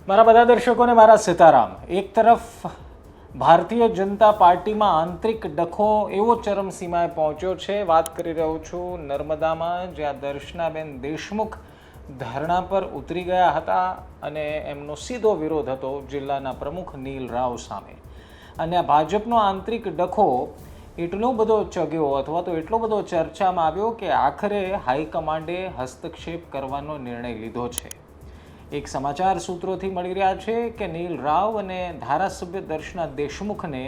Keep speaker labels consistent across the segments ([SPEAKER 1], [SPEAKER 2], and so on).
[SPEAKER 1] મારા બધા દર્શકોને મારા સીતારામ। એક તરફ ભારતીય જનતા પાર્ટીમાં આંતરિક ડખો એવો ચરમસીમાએ પહોંચ્યો છે। વાત કરી રહ્યો છું નર્મદામાં, જ્યાં દર્શનાબેન દેશમુખ ધરણા પર ઉતરી ગયા હતા અને એમનો સીધો વિરોધ હતો જિલ્લાના પ્રમુખ નીલ રાવ સામે। અને આ ભાજપનો આંતરિક ડખો એટલો બધો ચગ્યો અથવા તો એટલો બધો ચર્ચામાં આવ્યો કે આખરે હાઈકમાન્ડે હસ્તક્ષેપ કરવાનો નિર્ણય લીધો છે। એક સમાચાર સૂત્રોથી મળી રહ્યા છે કે નીલ રાવ અને ધારાસભ્ય દર્શના દેશમુખને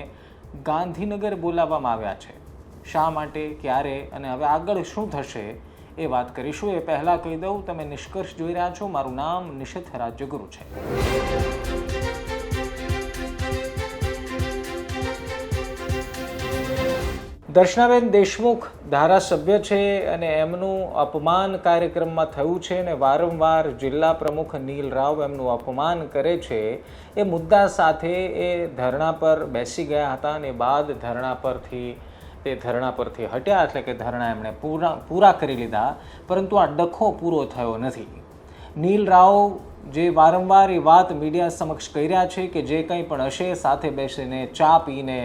[SPEAKER 1] ગાંધીનગર બોલાવવામાં આવ્યા છે। શા માટે, ક્યારે અને હવે આગળ શું થશે એ વાત કરીશું। એ પહેલાં કહી દઉં, તમે નિષ્કર્ષ જોઈ રહ્યા છો। મારું નામ નિશિત રાજ્યગુરુ છે। દર્શનાબેન દેશમુખ ધારાસભ્ય છે અને એમનું અપમાન કાર્યક્રમમાં થયું છે અને વારંવાર જિલ્લા પ્રમુખ નીલ રાવ એમનું અપમાન કરે છે એ મુદ્દા સાથે એ ધરણા પર બેસી ગયા હતા અને બાદ ધરણા પરથી હટ્યા, એટલે કે ધરણા એમણે પૂરા કરી લીધા, પરંતુ આ ડખો પૂરો થયો નથી। નીલ રાવ જે વારંવાર એ વાત મીડિયા સમક્ષ કહી રહ્યા છે કે જે કંઈ પણ હશે સાથે બેસીને ચા પીને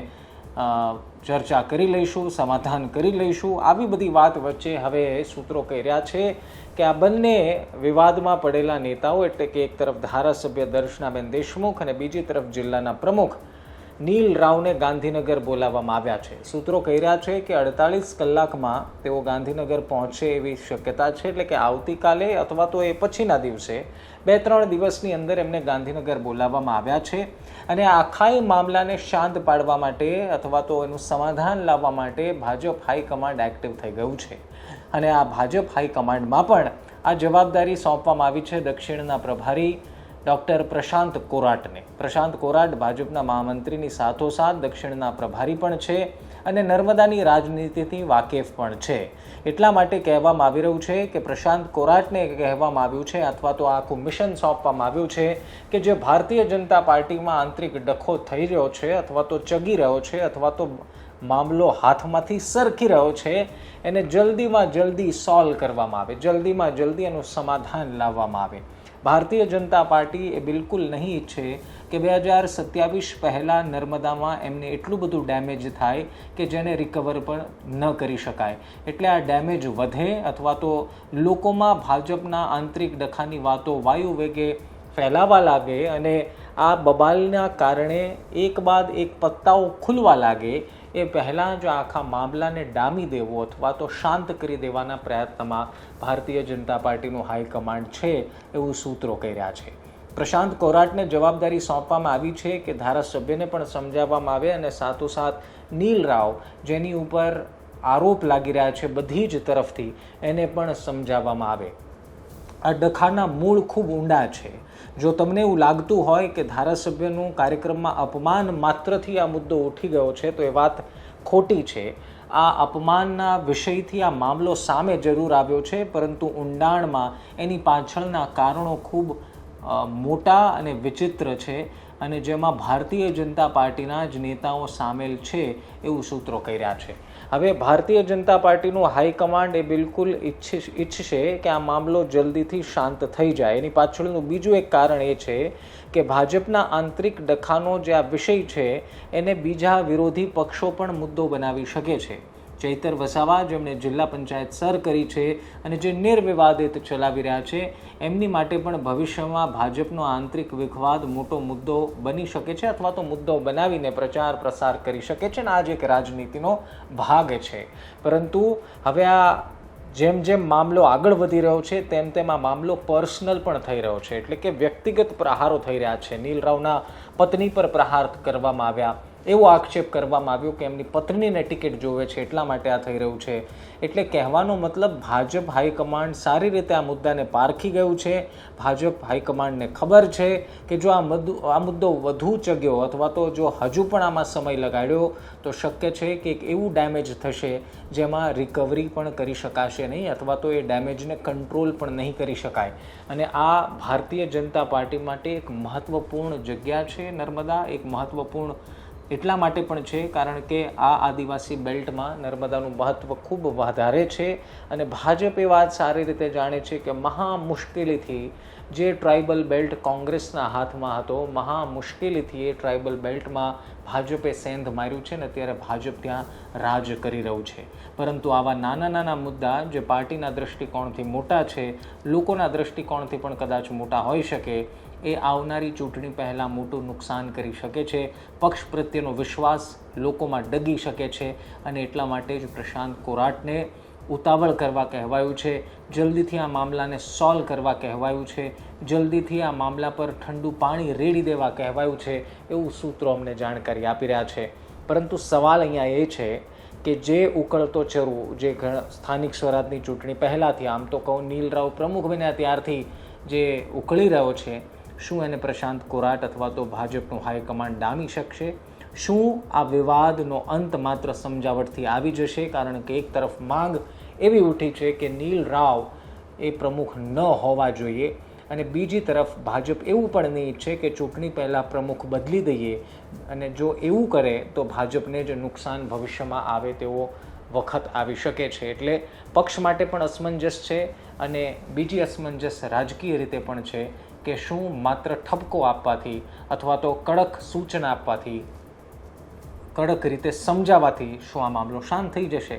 [SPEAKER 1] ચર્ચા કરી લઈશું, સમાધાન કરી લઈશું। આવી બધી વાત વચ્ચે હવે સૂત્રો કહી રહ્યા છે કે આ બંને વિવાદમાં પડેલા નેતાઓ, એટલે કે એક તરફ ધારાસભ્ય દર્શનાબેન દેશમુખ અને બીજી તરફ જિલ્લાના પ્રમુખ નીલ રાવને ગાંધીનગર બોલાવવામાં આવ્યા છે। સૂત્રો કહી રહ્યા છે કે 48 કલાકમાં તેઓ ગાંધીનગર પહોંચે એવી શક્યતા છે, એટલે કે આવતીકાલે અથવા તો એ પછીના દિવસે 2-3 દિવસની અંદર એમને ગાંધીનગર બોલાવવામાં આવ્યા છે। અને આખા મામલાને શાંત પાડવા માટે અથવા તો એનું સમાધાન લાવવા માટે ભાજપ હાઈકમાન્ડ એક્ટિવ થઈ ગયું છે। અને આ ભાજપ હાઈકમાન્ડમાં પણ આ જવાબદારી સોંપવામાં આવી છે દક્ષિણના પ્રભારી ડૉક્ટર પ્રશાંત કોરાટને। પ્રશાંત કોરાટ ભાજપના મહામંત્રીની સાથોસાથ દક્ષિણના પ્રભારી પણ છે અને નર્મદાની રાજનીતિથી વાકેફ પણ છે। એટલા માટે કહેવામાં આવી રહ્યું છે કે પ્રશાંત કોરાટને કહેવામાં આવ્યું છે અથવા તો આખું મિશન સોંપવામાં આવ્યું છે કે જે ભારતીય જનતા પાર્ટીમાં આંતરિક ડખો થઈ રહ્યો છે અથવા તો ચગી રહ્યો છે અથવા તો મામલો હાથમાંથી સરકી રહ્યો છે, એને જલ્દીમાં જલ્દી સોલ્વ કરવામાં આવે, જલ્દીમાં જલ્દી એનું સમાધાન લાવવામાં આવે। ભારતીય જનતા પાર્ટી એ બિલકુલ નહીં ઈચ્છે કે 2027 પહેલાં નર્મદામાં એમને એટલું બધું ડેમેજ થાય કે જેને રિકવર પણ ન કરી શકાય। એટલે આ ડેમેજ વધે અથવા તો લોકોમાં ભાજપના આંતરિક ડખાની વાતો વાયુ વેગે ફેલાવા લાગે અને આ બબાલના કારણે એક બાદ એક પત્તાઓ ખુલવા લાગે એ પહેલાં જ આખા મામલાને ડામી દેવો અથવા તો શાંત કરી દેવાના પ્રયત્નમાં ભારતીય જનતા પાર્ટીનું હાઈકમાન્ડ છે એવું સૂત્રો કહી રહ્યા છે। પ્રશાંત કોરાટને જવાબદારી સોંપવામાં આવી છે કે ધારાસભ્યને પણ સમજાવવામાં આવે અને સાથોસાથ નીલ રાવ જેની ઉપર આરોપ લાગી રહ્યા છે બધી જ તરફથી એને પણ સમજાવવામાં આવે। આ ડખાના મૂળ ખૂબ ઊંડા છે। જો તમને એવું લાગતું હોય કે ધારાસભ્યનું કાર્યક્રમમાં અપમાન માત્રથી આ મુદ્દો ઉઠી ગયો છે તો એ વાત ખોટી છે। આ અપમાનના વિષયથી આ મામલો સામે જરૂર આવ્યો છે, પરંતુ ઊંડાણમાં એની પાછળના કારણો ખૂબ મોટા અને વિચિત્ર છે અને જેમાં ભારતીય જનતા પાર્ટીના જ નેતાઓ સામેલ છે એવું સૂત્રો કહી રહ્યા છે। હવે ભારતીય જનતા પાર્ટીનું હાઈકમાન્ડ એ બિલકુલ ઈચ્છશે કે આ મામલો જલ્દીથી શાંત થઈ જાય। એની પાછળનું બીજું એક કારણ એ છે કે ભાજપના આંતરિક ડખાનો જે આ વિષય છે એને બીજા વિરોધી પક્ષો પણ મુદ્દો બનાવી શકે છે। ચૈતર વસાવા જેમણે જિલ્લા પંચાયત સર કરી છે અને જે નિર્વિવાદિત ચલાવી રહ્યા છે એમની માટે પણ ભવિષ્યમાં ભાજપનો આંતરિક વિખવાદ મોટો મુદ્દો બની શકે છે અથવા તો મુદ્દો બનાવીને પ્રચાર પ્રસાર કરી શકે છે અને આ જ એક રાજનીતિનો ભાગ છે। પરંતુ હવે આ જેમ જેમ મામલો આગળ વધી રહ્યો છે તેમ તેમ આ મામલો પર્સનલ પણ થઈ રહ્યો છે, એટલે કે વ્યક્તિગત પ્રહારો થઈ રહ્યા છે। નીલ રાવના પત્ની પર પ્રહાર કરવામાં આવ્યા, એવો આક્ષેપ કરવામાં આવ્યો કે એમની પત્નીને ટિકિટ જોવે છે એટલા માટે આ થઈ રહ્યું છે। એટલે કહેવાનો મતલબ ભાજપ હાઈકમાન્ડ સારી રીતે આ મુદ્દાને પારખી ગયું છે। ભાજપ હાઈકમાન્ડને ખબર છે કે જો આ મુદ્દો વધુ ચગ્યો અથવા તો જો હજુ પણ આમાં સમય લગાડ્યો તો શક્ય છે કે એક એવું ડેમેજ થશે જેમાં રિકવરી પણ કરી શકાશે નહીં અથવા તો એ ડેમેજને કંટ્રોલ પણ નહીં કરી શકાય। અને આ ભારતીય જનતા પાર્ટી માટે એક મહત્ત્વપૂર્ણ જગ્યા છે નર્મદા, એક મહત્ત્વપૂર્ણ એટલા માટે પણ છે કારણ કે આ આદિવાસી બેલ્ટમાં નર્મદાનું મહત્ત્વ ખૂબ વધારે છે અને ભાજપ એ વાત સારી રીતે જાણે છે કે મહા મુશ્કેલીથી જે ટ્રાઇબલ બેલ્ટ કોંગ્રેસના હાથમાં હતો, મહા મુશ્કેલીથી એ ટ્રાઇબલ બેલ્ટમાં ભાજપે સેંધ માર્યું છે ને ત્યારે ભાજપ ત્યાં રાજ કરી રહ્યું છે. પરંતુ આવા નાના નાના મુદ્દા જે પાર્ટીના દૃષ્ટિકોણથી મોટા છે, લોકોના દૃષ્ટિકોણથી પણ કદાચ મોટા હોઈ શકે, એ આવનારી ચૂંટણી પહેલાં મોટું નુકસાન કરી શકે છે. પક્ષ પ્રત્યેનો વિશ્વાસ લોકોમાં ડગી શકે છે અને એટલા માટે જ પ્રશાંત કોરાટને ઉતાવળ કરવા કહેવાયું છે, જલ્દીથી આ મામલાને સોલ્વ કરવા કહેવાયું છે, જલ્દીથી આ મામલા પર ઠંડુ પાણી રેડી દેવા કહેવાયું છે, એવું સૂત્રો અમને જાણકારી આપી રહ્યા છે. પરંતુ સવાલ અહીંયા એ છે કે જે ઉકળતો ચરુ જે સ્થાનિક સ્વરાજની ચૂંટણી પહેલાંથી, આમ તો કહું નીલ રાવ પ્રમુખ બન્યા ત્યારથી જે ઉકળી રહ્યો છે, શું એને પ્રશાંત કોરાટ અથવા તો ભાજપનું હાઈકમાન્ડ ડામી શકશે? શું આ વિવાદનો અંત માત્ર સમજાવટથી આવી જશે? કારણ કે એક તરફ માંગ એવી ઉઠી છે કે નીલ રાવ એ પ્રમુખ ન હોવા જોઈએ અને બીજી તરફ ભાજપ એવું પણ નહીં ઈચ્છે કે ચૂંટણી પહેલાં પ્રમુખ બદલી દઈએ, અને જો એવું કરે તો ભાજપને જ નુકસાન ભવિષ્યમાં આવે તેવો વખત આવી શકે છે. એટલે પક્ષ માટે પણ અસમંજસ છે અને બીજી અસમંજસ રાજકીય રીતે પણ છે કે શું માત્ર ઠપકો આપવાથી અથવા તો કડક સૂચના આપવાથી, કડક રીતે સમજાવવાથી શું આ મામલો શાંત થઈ જશે?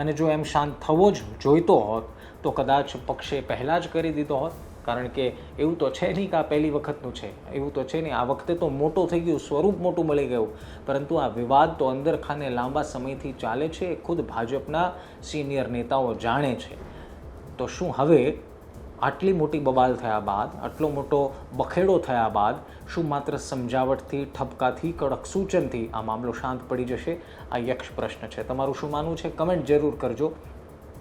[SPEAKER 1] અને જો એમ શાંત થવો જ જોઈતો હોત તો કદાચ પક્ષે પહેલાં જ કરી દીધો હોત. કારણ કે એવું તો છે નહીં કે આ પહેલી વખતનું છે, એવું તો છે નહીં. આ વખતે તો મોટું થઈ ગયું, સ્વરૂપ મોટું મળી ગયું, પરંતુ આ વિવાદ તો અંદરખાને લાંબા સમયથી ચાલે છે, ખુદ ભાજપના સિનિયર નેતાઓ જાણે છે. તો શું હવે આટલી મોટી બબાલ થયા બાદ, આટલો મોટો બખેડો થયા બાદ શું માત્ર સમજાવટથી, ઠપકાથી, કડક સૂચનથી આ મામલો શાંત પડી જશે? આ યક્ષ પ્રશ્ન છે. તમારું શું માનવું છે? કમેન્ટ જરૂર કરજો.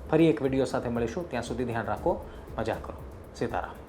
[SPEAKER 1] ફરી એક વિડીયો સાથે મળીશું. ત્યાં સુધી ધ્યાન રાખો, મજા કરો. સીતારામ.